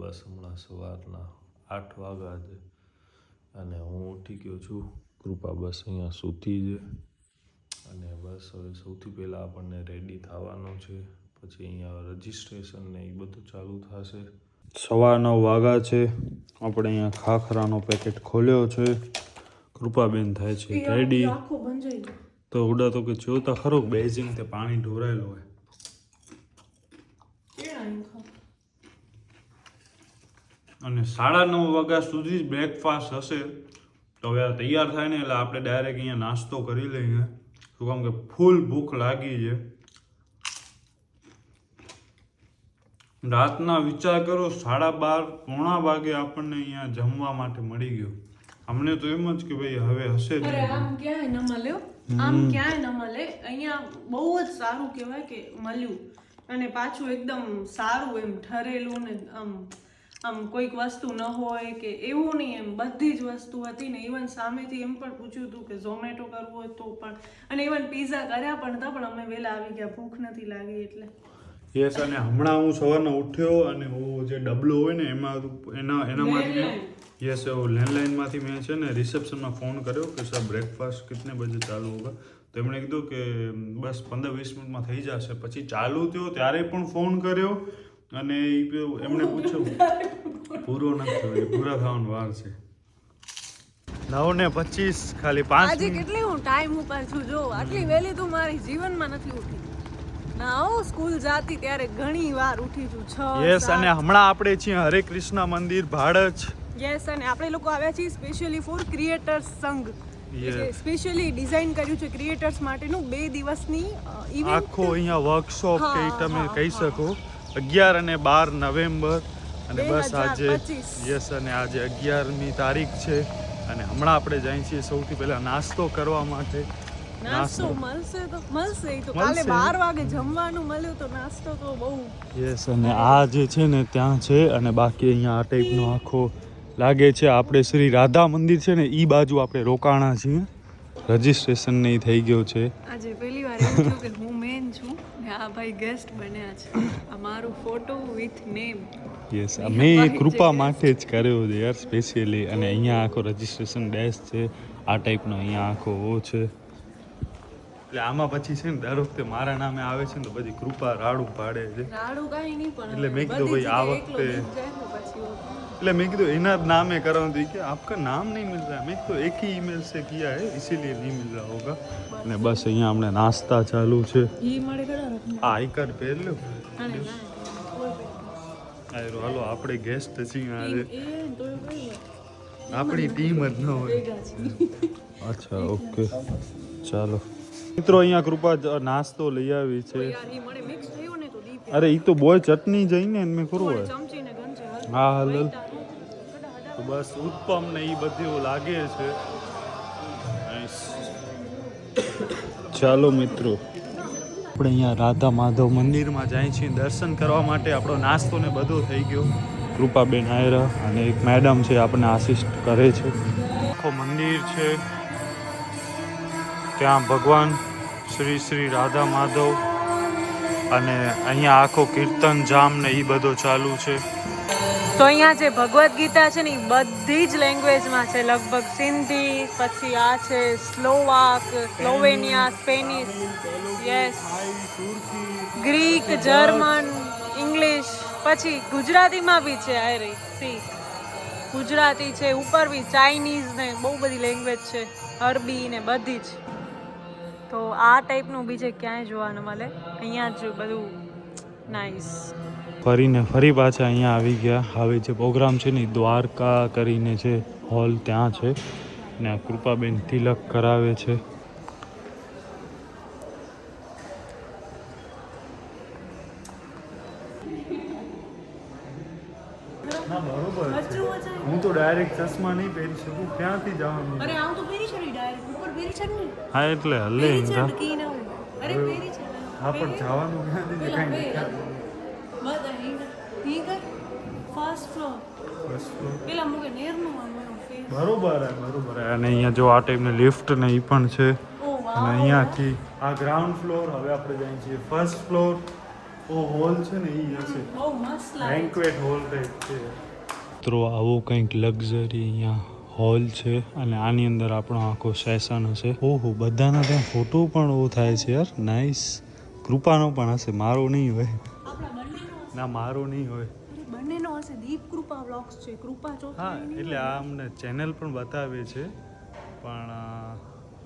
બસ હમણાં સવારના 8 વાગ્યા છે અને હું ઉઠી ગયો છું. કૃપા બસ અહીંયા સૂતી છે અને બસ હવે સૌથી પહેલાં આપણને રેડી થવાનું છે. પછી અહીંયા રજિસ્ટ્રેશન ને એ બધું ચાલુ થશે. 9:15 વાગ્યા છે. આપણે અહીંયા ખાખરાનો પેકેટ ખોલ્યો છે. કૃપાબેન થાય છે રેડી. તો ઉડા તો કે જોતા ખરો બેઝિંગ તે પાણી ઢોરાયેલું હોય. અને 9:30 વાગ્યા સુધી જ બ્રેકફાસ્ટ હશે. તો હવે તૈયાર થાય ને એટલે આપણે ડાયરેક્ટ અહીંયા નાસ્તો કરી લઈએ. શું કામ કે ફૂલ ભૂખ લાગી છે. રાતના વિચાર કરો 12:30 પોણા વાગે આપણને અહીંયા જમવા માટે મળી ગયું. અમને તો એમ જ કે ભાઈ હવે હશે જ. આમ ક્યાંય ન મળ્યો, આમ ક્યાંય ન મળે. અહીંયા બહુ જ સારું કહેવાય કે મળ્યું. અને પાછું એકદમ સારું એમ ઠરેલું ને આમ કોઈક વસ્તુ ન હોય કે એવું નહીં, એમ બધી જ વસ્તુ હતી ને. ઇવન સામેથી એમ પણ પૂછ્યું હતું કે ઝોમેટો કરવું હોય તો પણ, અને ઇવન પીઝા કર્યા પણ હતા, પણ અમે વહેલા આવી ગયા, ભૂખ નથી લાગી એટલે. યસ. અને હમણાં હું સવારના ઉઠ્યો અને હું જે ડબલો હોય ને એનામાંથી યસ લેન્ડલાઇનમાંથી મેં છે ને રિસેપ્શનમાં ફોન કર્યો કે સર બ્રેકફાસ્ટ કિતને બજે ચાલુ હોગા. તો એમણે કીધું કે બસ 15-20 મિનિટમાં થઈ જશે. પછી ચાલુ થયો ત્યારે પણ ફોન કર્યો અને એમણે પૂછ્યું પૂરો નથી થયો, પૂરા થવાનું વાર છે. 9:25 ખાલી 5 આજે કેટલી હું ટાઈમ ઉપર છું જો. આટલી વહેલી તું મારી જીવનમાં નથી ઉઠી. ના સ્કૂલ જાતી ત્યારે ઘણી વાર ઉઠી છું 6. યસ. અને હમણાં આપણે છીએ હરે કૃષ્ણ મંદિર ભાડજ. યસ. અને આપણે લોકો આવ્યા છીએ સ્પેશિયલી ફોર ક્રિએટર્સ સંઘ. સ્પેશિયલી ડિઝાઇન કર્યું છે ક્રિએટર્સ માટેનું 2 દિવસની ઇવેન્ટ. આખો અહીંયા વર્કશોપ કે તમે કહી શકો. 11 અને 12 નવેમ્બર અને બસ આજે યસ. અને આજે 11મી તારીખ છે અને હમણાં આપણે જઈએ છીએ સૌથી પહેલા નાસ્તો કરવા માટે. નાસ્તો મળશે તો મળશે. તો કાલે 12 વાગે જમવાનું મળ્યું તો નાસ્તો તો બહુ યસ. અને આ જે છે ને ત્યાં છે અને બાકી અહીંયા આ ટાઈપનો આખો લાગે છે. આપણે શ્રી રાધા મંદિર છે ને ઈ બાજુ આપણે રોકાણા છીએ. રજિસ્ટ્રેશન નહીં થઈ ગયો છે. આજે પહેલી વાર એવું થયું કે હું મેન છું ને આ ભાઈ ગેસ્ટ બન્યા છે. આ મારું ફોટો વિથ નેમ. યસ. મેં કૃપા માટે જ કર્યો છે યાર સ્પેશિયલી. અને અહીંયા આખો રજિસ્ટ્રેશન ડેસ્ક છે. આ ટાઈપનો અહીંયા આખો ઓ છે. એટલે આમાં પછી છે ને દર વખતે મારા નામે આવે છે ને તો પછી કૃપા રાડું પાડે છે. રાડું કાંઈ નહીં પણ એટલે મેં કીધું ભાઈ આ વખતે એટલે મેં કીધું એના જ નામે कराऊं तो क्या आपका नाम नहीं मिल रहा है. मैं तो एक ही ईमेल से किया है इसीलिए नहीं मिल रहा होगा. અને બસ અહીંયા અમને નાસ્તા ચાલુ છે. ઈ મળે કડા આ આઈ કાર્ડ પહેર લો. હાલો આપણે ગેસ્ટ છીએ આજે. આપણી ટીમ જ ન હોય. અચ્છા ઓકે ચાલો મિત્રો. અહીંયા કૃપા નાસ્તો લઈ આવી છે. અરે ઈ તો બોય ચટણી જઈને મેં ખરું હોય. હા હલ. તો બસ ઉત્પમ ને એ બધું લાગે છે. ચાલો મિત્રો આપણે અહીંયા રાધા માધવ મંદિરમાં જાય છીએ દર્શન કરવા માટે. આપણો નાસ્તો ને બધો થઈ ગયો. કૃપાબેન આયરા અને એક મેડમ છે આપણને આસિસ્ટ કરે છે. આખો મંદિર છે. ત્યાં ભગવાન શ્રી રાધા માધવ અને અહીંયા આખો કીર્તન જામ ને એ બધો ચાલુ છે. તો અહીંયા જે ભગવદ્ ગીતા છે ને એ બધી જ લેંગ્વેજમાં છે લગભગ. સિંધી, પછી આ છે Slovak, Slovenia, Spanish, yes, Greek, German, English, પછી ગુજરાતીમાં બી છે. આ રહી સી ગુજરાતી છે. ઉપર બી ચાઇનીઝ ને બહુ બધી લેંગ્વેજ છે. અરબી ને બધી જ. તો આ ટાઈપનું બીજે ક્યાંય જોવા ન મળે. અહીંયા જ બધું નાઇસ. ફરી પાછા અહીંયા આવી ગયા. હવે જે પ્રોગ્રામ છે ને દ્વારકા કરીને છે હોલ ત્યાં છે ને આ કૃપાબેન તિલક કરાવે છે. હું તો ડાયરેક્ટ ચશ્મા નહીં પહેરી શકું. ક્યાંથી જવાનું? અરે આમ તો પહેરી છે ડાયરેક્ટ ઉપર પહેરી છે ને. હા એટલે હલે અરે પહેરી છે. હા પણ જવાનું ક્યાંથી દેખાય બધા હીગર ફર્સ્ટ ફ્લોર પેલા મુકે નેરનું બરોબર અને અહીંયા જો આ ટાઈપની લિફ્ટ ને એ પણ છે. અને અહીંયાથી આ ગ્રાઉન્ડ ફ્લોર. હવે આપણે જઈએ છીએ ફર્સ્ટ ફ્લોર. ઓ હોલ છે ને એ હશે, બહુ મસ્ત લાગે બેન્ક્વેટ હોલ ટાઈપ છે. મિત્રો આવો કંઈક લક્ઝરી અહીંયા હોલ છે અને આની અંદર આપણો આખો સેશન હશે. ઓહો, બધાના ત્યાં ફોટો પણ બહુ થાય છે યાર. નાઇસ. કૃપાનો પણ હશે, મારો નહીં હોય. આપણા બંનેનો ના, મારો નહીં હોય. બંનેનો હશે. દીપ કૃપા વ્લોગ્સ છે, કૃપા હા, ચોથાની એટલે આ અમને ચેનલ પણ બતાવે છે, પણ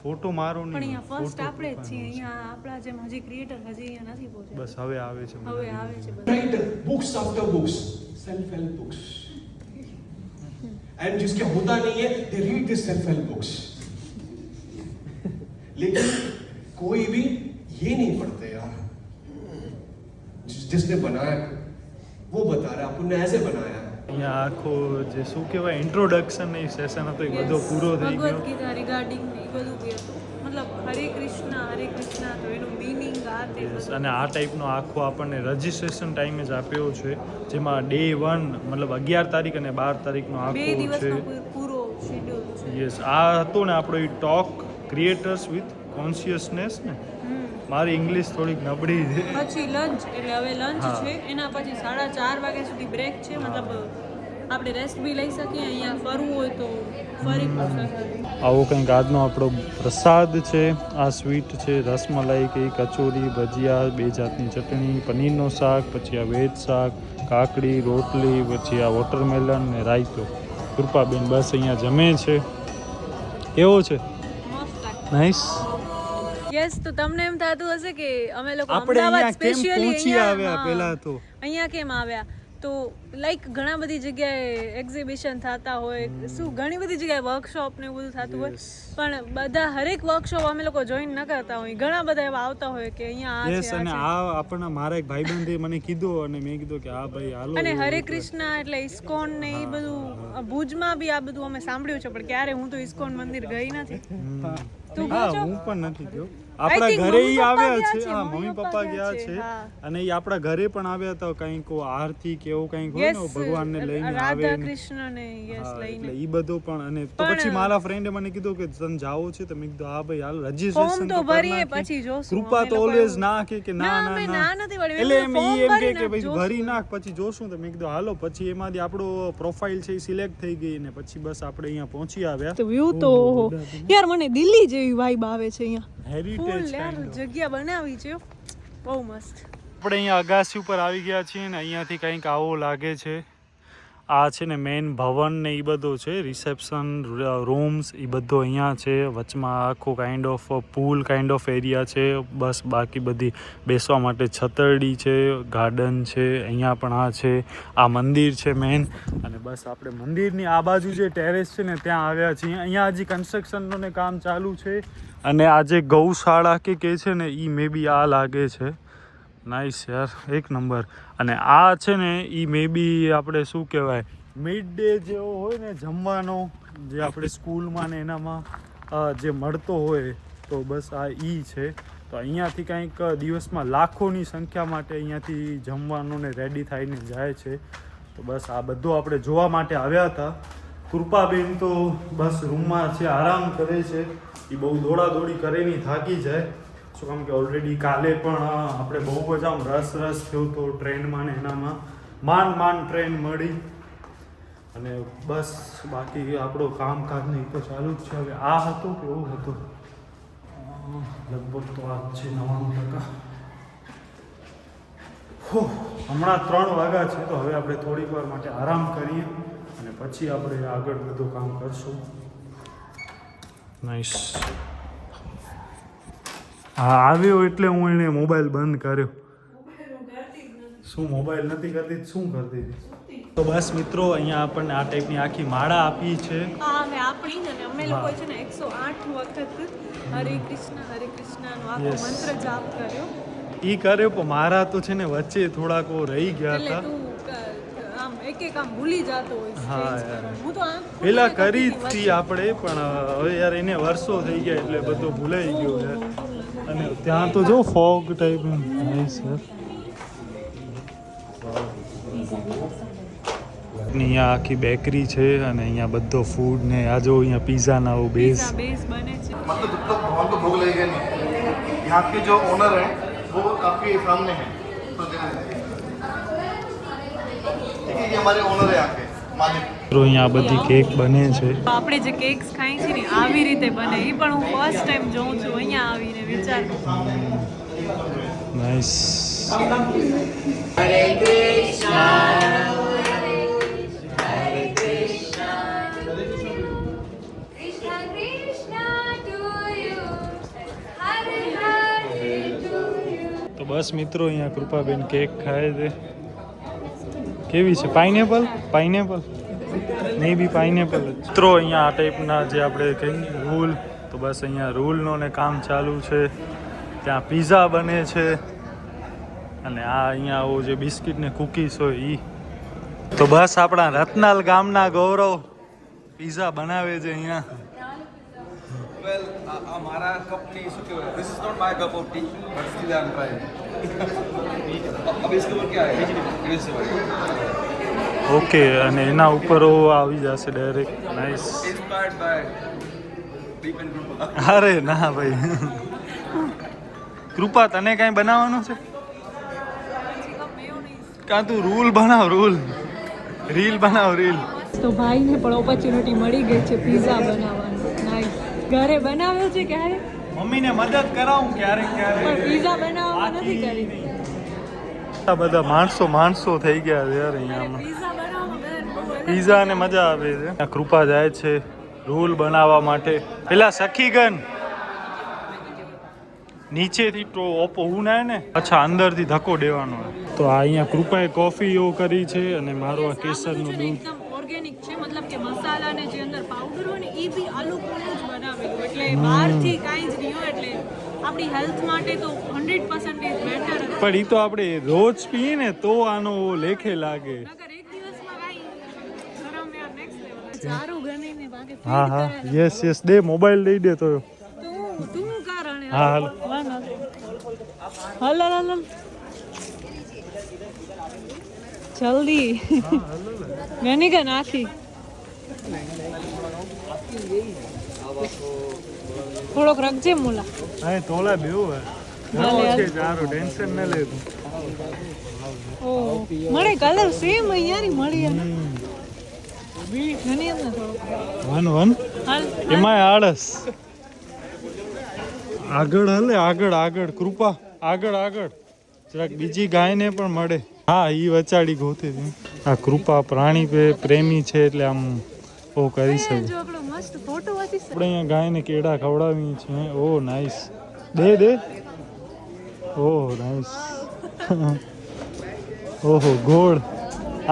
ફોટો મારો પણ નહીં. અહીંયા ફર્સ્ટ આપણે જ છીએ. અહીંયા આપણા જેમ હજી ક્રિએટર હજી અહીંયા નથી પહોંચ્યા. બસ હવે આવે છે. હવે આવે છે બધા. Right books after books self help books and जिसके होता नहीं है they read this self help books लेकिन कोई भी ये नहीं पढ़ते यार जिसने बनाया वो बता रहा है अपन ने ऐसे बनाया અહીંયા આખો જે શું કહેવાય ઇન્ટ્રોડક્શન એ સેશન હતો એ બધો પૂરો થઈ ભગવદ્ ગયો. ગીતા રિગાર્ડિંગ એ બધું બી હતું. મતલબ હરે કૃષ્ણ તો એનું મીનિંગ આ તે બધું. અને આ ટાઈપનો આખો આપણને રજિસ્ટ્રેશન ટાઈમે જ આપ્યો છે, જેમાં ડે 1 મતલબ 11 તારીખ અને 12 તારીખનો બે આખો છે. દિવસનો પૂરો શેડ્યુલ છે. યસ, આ હતો ને આપણો એ ટોક ક્રિએટર્સ વિથ કોન્શિયસનેસ ને. મારી ઇંગ્લિશ થોડીક નબળી છે. પછી લંચ, એટલે હવે લંચ હા. છે એના પછી 4:30 વાગ્યા સુધી બ્રેક છે. મતલબ આપણે રેસ્ટ બી લઈ શકીએ. અહીંયા ફરવું હોય તો ફરી પણ શકીએ. આવો કંઈક આજનો આપણો પ્રસાદ છે. આ સ્વીટ છે, રસમલાઈ કે કચોરી, ભજીયા, 2 જાતની ચટણી, પનીરનો શાક, પછી આ વેજ શાક, કાકડી, રોટલી, પછી આ વોટરમેલન ને રાયતો. કૃપાબેન બસ અહીંયા જમે છે. કેવો છે? મસ્ત લાગે. નાઈસ. યસ, તો તમને એમ થતું હશે કે અમે લોકો આપણે અમદાવાદ અહીંયા કેમ સ્પેશિયલી પહોંચી આવ્યા પહેલા તો? અહીંયા કેમ આવ્યા? તો લાઈક ઘણા બધી જગ્યાએ એક્ઝિબિશન થતા હોય, શું ઘણી બધી જગ્યાએ વર્કશોપ ને એવું બધું થતું હોય, પણ બધા હરેક વર્કશોપ અમે લોકો જોઈન ન કરતા હોય. ઘણા બધા એવા આવતા હોય કે અહીંયા આ યસ, છે, અને આ આ આપણને મારા એક ભાઈબંધે મને કીધું અને મેં કીધું કે હા ભાઈ હાલો. છે. અને હરે કૃષ્ણ એટલે ઇસ્કોન ને એ બધું ભુજમાં બી આ બધું અમે સાંભળ્યું છે, પણ ક્યારે હું તો ઇસ્કોન મંદિર ગઈ નથી. તું હા, ગયો છો? હું પણ નથી ગયો. I આપણા think ઘરે મમ્મી ઈ પપ્પા આવ્યા ગયા છે. છે, હા, મમ્મી મમ્મી પપ્પા પપ્પા ગયા ગયા છે, છે. હા. અને ઈ આપણા ઘરે પણ આવ્યા હતા. કંઈક આરતી કે એવું કંઈક હોય ને Yes, ભગવાનને લઈને આવે રાધા ને. કૃષ્ણ ને યસ હા, લઈને. એટલે ઈ બધું પણ. અને તો પણ પછી મારા ફ્રેન્ડે મને કીધું કે તને જાવું છે, તો મેં કીધું હા ભાઈ હાલ, ફોર્મ રજીસ્ટ્રેશન તો ભરીએ પછી જોશું. કૃપા અમે તો લોકો ઓલવેઝ એવું- ના કે ના અમે ના ના નથી પાડી. એટલે મેં એમ કીધું ઈ એમ ફોર્મ કે ભરી ભાઈ નાખ, ભરી નાખ પછી જોશું. તો મેં કીધું હાલો. પછી એમાંથી આપણો પ્રોફાઇલ છે એ સિલેક્ટ થઈ ગઈ ને પછી બસ આપણે અહીંયા પહોંચી આવ્યા. તો વ્યૂ તો ઓહો યાર, મને દિલ્હી જેવી વાઇબ આવે છે અહીંયા. હેરિટેજ ફૂલ યાર જગ્યા બનાવી છે, બહુ મસ્ત. આપણે અહીંયા અગાસી ઉપર આવી ગયા છીએ ને અહીંયાથી કંઈક આવો લાગે છે. આ છે ને મેઇન ભવન ને એ બધો છે, રિસેપ્શન રૂમ્સ એ બધો અહીંયા છે. વચમાં આખો kind of pool kind of area છે. બસ બાકી બધી બેસવા માટે છતરડી છે, ગાર્ડન છે. અહીંયા પણ આ છે, આ મંદિર છે મેઇન. અને બસ આપણે મંદિરની આ બાજુ જે ટેરેસ છે ને ત્યાં આવ્યા છીએ. અહીંયા હજી કન્સ્ટ્રક્શનનું ને કામ ચાલુ છે. અને આ જે ગૌશાળા કે છે ને એ મે બી આ લાગે છે. નાઈસ યાર, એક નંબર. અને આ છે ને એ મે બી આપણે શું કહેવાય મિડ ડે જેવો હોય ને જમવાનો, જે આપણે સ્કૂલમાં ને એનામાં જે મળતો હોય, તો બસ આ ઈ છે. તો અહીંયાથી કંઈક દિવસમાં લાખોની સંખ્યા માટે અહીંયાથી જમવાનું ને રેડી થઈને જાય છે. તો બસ આ બધું આપણે જોવા માટે આવ્યા હતા. કૃપાબેન તો બસ રૂમમાં છે, આરામ કરે છે. એ બહુ દોડાદોડી કરીને થાકી જાય. શું કામ કે ઓલરેડી કાલે પણ આપણે બહુ જ આમ રસ થયો તો ટ્રેનમાં ને એનામાં માંડ ટ્રેન મળી. અને બસ બાકી આપણો કામકાજ ને એ તો ચાલુ જ છે. હવે આ હતો કે એવો હતો, લગભગ તો આ જ છે 99%. હમણાં 3 વાગ્યા છે, તો હવે આપણે થોડીક વાર માટે આરામ કરીએ અને પછી આપણે આગળ બધું કામ કરશું. નાઈસ. હા, આવ્યો એટલે હું એને મોબાઈલ બંધ કર્યો. શું મોબાઈલ નથી કરતી, શું કરતી હતી? તો બસ મિત્રો, અહીંયા આપણને આ ટાઈપની આખી માળા આપી છે. હા, અમે આપણી જ. અને અમે લોકો છે ને 108 વખત હરે કૃષ્ણનો આખો Yes. મંત્ર જાપ કર્યો. ઈ કર્યો પણ મારા તો છે ને વચ્ચે થોડાક રહી ગયા એટલે હતા. તું આમ એક આમ ભૂલી જતો હોય હા, change યાર. કરવાનું. હું તો આમ પેલા કરતી કરી હતી હતી આપણે, પણ હવે યાર એને વર્ષો થઈ ગયા એટલે બધું ભૂલાઈ ગયું યાર. અને ત્યાં તો જો ફોગ ટાઈપ નાઈસ યાર. અહીંયા આખી બેકરી છે અને અહીંયા બધો ફૂડ ને આ જો અહીંયા પીઝા ના બેઝ. pizza base બને છે. मतलब जब तक भगवान को भोग लगेगा नहीं, यहाँ के जो ओनर हैं वो आपके सामने हैं, हमारे ओनर है आके मालिक। મિત્રો અહીંયા બધી કેક બને છે. આપણે જે કેક્સ ખાઈ છે ને આવી રીતે બને એ પણ હું ફર્સ્ટ ટાઈમ જોઉં છું અહીંયા આવીને વિચાર. નાઈસ. તો બસ મિત્રો અહીંયા કૃપાબેન કેક ખાય છે. કેવી છે? પાઇનેપલ નહીં બી પાઇનેપલ જ. મિત્રો અહીંયા આ ટાઈપના જે આપણે કહીએ રૂલ, તો બસ અહીંયા રૂલનો ને કામ ચાલુ છે. ત્યાં પીઝા બને છે અને આ અહીંયા આવું જે બિસ્કિટ ને કૂકીઝ હોય એ. તો બસ આપણા રત્નાલ ગામના ગૌરવ પીઝા બનાવે છે અહીંયા. Well, हमारा cup नहीं શું કહેવાય, this is not my cup of tea, but still I'm trying. अब इसके ऊपर क्या है? ઓકે, અને એના ઉપર આવી જશે direct. Nice. Inspired by Deep and Krupa. અરે ના ભાઈ. કૃપા તને કાંઈ બનાવવાનું છે? કાં તું રૂલ બનાવ, રીલ બનાવ. તો ભાઈને પણ ઓપોર્ચ્યુનિટી મળી ગઈ છે પિઝા બનાવવાની. નાઈસ. ઘરે બનાવ્યો છે ક્યારે? મમ્મીને મદદ કરાવું ક્યારેક પણ પિઝા બનાવવામાં નથી કરી. બધા માણસો થઈ ગયા છે યાર અહીંયા. પિઝા બનાવવામાં પીઝા ને મજા આવે છે. કૃપા જાય છે રોલ બનાવવા માટે. પેલા સખીગન નીચેથી તો હું ના ને, અચ્છા અંદરથી ધક્કો દેવાનો. તો આ અહીંયા કૃપાએ કોફી એવો કરી છે અને મારો આ કેસરનું દૂધ. એકદમ ઓર્ગેનિક છે, મતલબ કે મસાલા ને જે અંદર પાવડર હોય ને એ બી આ લોકોનું જ બનાવેલું, એટલે બહારથી કાંઈ જ નહીં હોય, એટલે આપણી હેલ્થ માટે તો 100% બેટર. પણ એ તો આપણે રોજ પીએ ને તો આનો લેખે લાગે. નકર એક દિવસમાં કાંઈ ગરમ યાર નેક્સ્ટ લેવલ. ચારું ગણીને બાકી હા હા, યસ દે, મોબાઈલ દઈ દે તો. તું કારણ હા હાલ. હલ જલ્દી ગણી કે નાખી. થોડોક રખજે મુલા. હા તોલા બેવું હે. હાલે, હાલ. છે સારું, ટેન્શન ન લે તું. ઓ મળે કલર સેમ અહીંયા મળી એમ ઘણી એમ ને થોડોક વન હાલ એમાંય આળસ. આગળ કૃપા આગળ જરાક બીજી ગાયને પણ મળે. હા ઈ વચાડી ગોતે છે. આ કૃપા પ્રાણી પ્રેમી છે એટલે આમ ઓ કરી શકે. જો આપણો મસ્ત ફોટો હતી આપણે અહીંયા ગાયને કેળા ખવડાવી છે. Oh nice. દે ઓ નાઈસ. ઓહો ગોળ,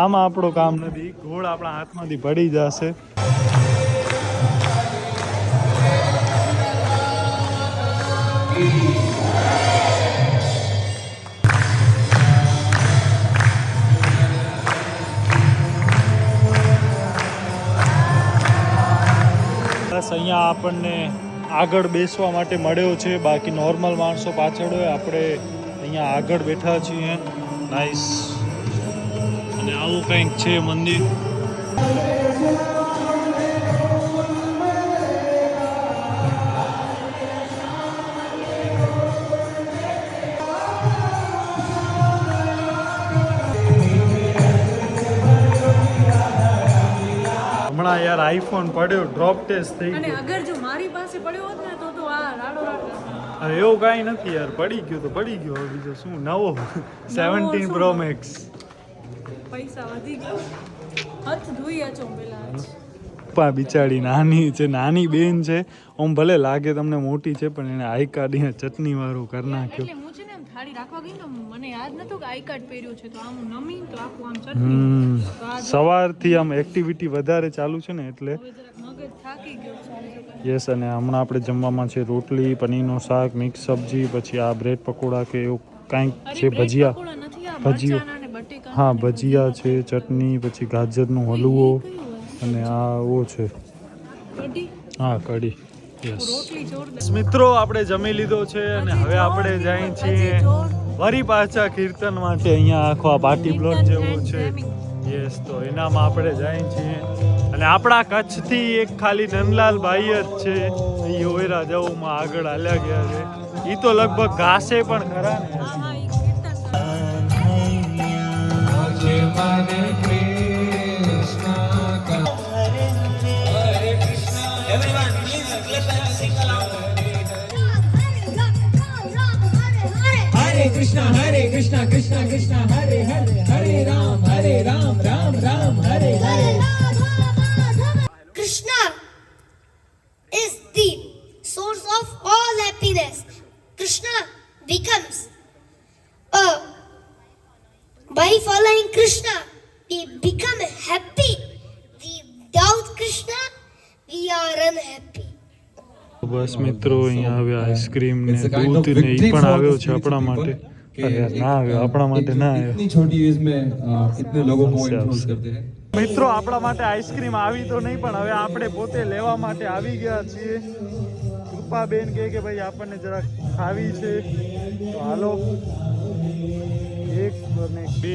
આમાં આપણો કામ નથી. ગોળ આપણા હાથમાંથી પડી જશે. બસ અહીંયા આપણને આગળ બેસવા માટે મળ્યો છે, બાકી નોર્મલ માણસો પાછળ હોય, આપણે અહીંયા આગળ બેઠા છીએ. નાઈસ. અને આવું કંઈક છે મંદિર. હમણાં યાર આઈફોન પડ્યો, ડ્રોપ ટેસ્ટ થઈ અને ગયો. અગર જો મારી પાસે પડ્યો હોત ને તો આ રાડો હવે એવું કાંઈ નથી યાર, પડી ગયો તો પડી ગયો. હવે બીજો શું નવો 17 Pro Max. પૈસા વધી ગયા. હાથ ધોઈ આચો પેલા પપ્પા બિચારી નાની છે, નાની બેન છે. આમ ભલે લાગે તમને મોટી છે પણ એને આઈ કાર્ડ અહીંયા ચટણી વાળું કરી નાખ્યો. એટલે હું છે ને એમ થાળી રાખવા ગઈ તો મને યાદ નતું કે આઈ કાર્ડ પહેર્યું છે, તો આમ નમી તો આખું આમ ચટણી. તો આ સવારથી આમ એક્ટિવિટી વધારે ચાલુ છે ને એટલે. હવે જરાક મગજ થાકી ગયો છે. યસ. અને હમણાં આપણે જમવામાં છે રોટલી, પનીરનું શાક, મિક્સ સબ્જી, પછી આ બ્રેડ પકોડા કે એવું કાંઈક છે, ભજીયા. હા ભજીયા છે, ચટણી, પછી ગાજરનો હલવો અને આ ઓ છે હા કઢી. યસ મિત્રો, આપણે જમી લીધો છે અને હવે આપણે જઈએ છીએ વરી પાછા કીર્તન માટે. અહીંયા આખો આ પાર્ટી પ્લોટ જેવો છે. યસ. તો એનામાં આપણે જઈએ છીએ અને આપણા કચ્છથી એક ખાલી નંદલાલ ભાઈ જ છે, એ ઓયરા જવામાં આગળ હાલ્યા ગયા છે. એ તો લગભગ ઘાસે પણ ખરા ને. Hare Krishna, Krishna Krishna, Hare Hare, Hare Ram, Ram Ram, Hare Hare. Krishna is the source of all happiness. Krishna becomes by following Krishna, we become happy. Without Krishna, we are unhappy. બસ મિત્રો અહીંયા હવે ice cream ને દૂધ ને ઈ પણ આવ્યો છે આપણા માટે અરે ના આવ્યો આપણા માટે ના આવ્યો इतनी छोटी एज में इतने लोगों को इंट्रोड्यूस करते हैं મિત્રો આપણા માટે આઈસ્ક્રીમ આવી તો નહીં પણ હવે આપણે પોતે લેવા માટે આવી ગયા છીએ કૃપાબેન કહે કે ભાઈ આપણને જરા ખાવી છે તો હાલો એક અને બે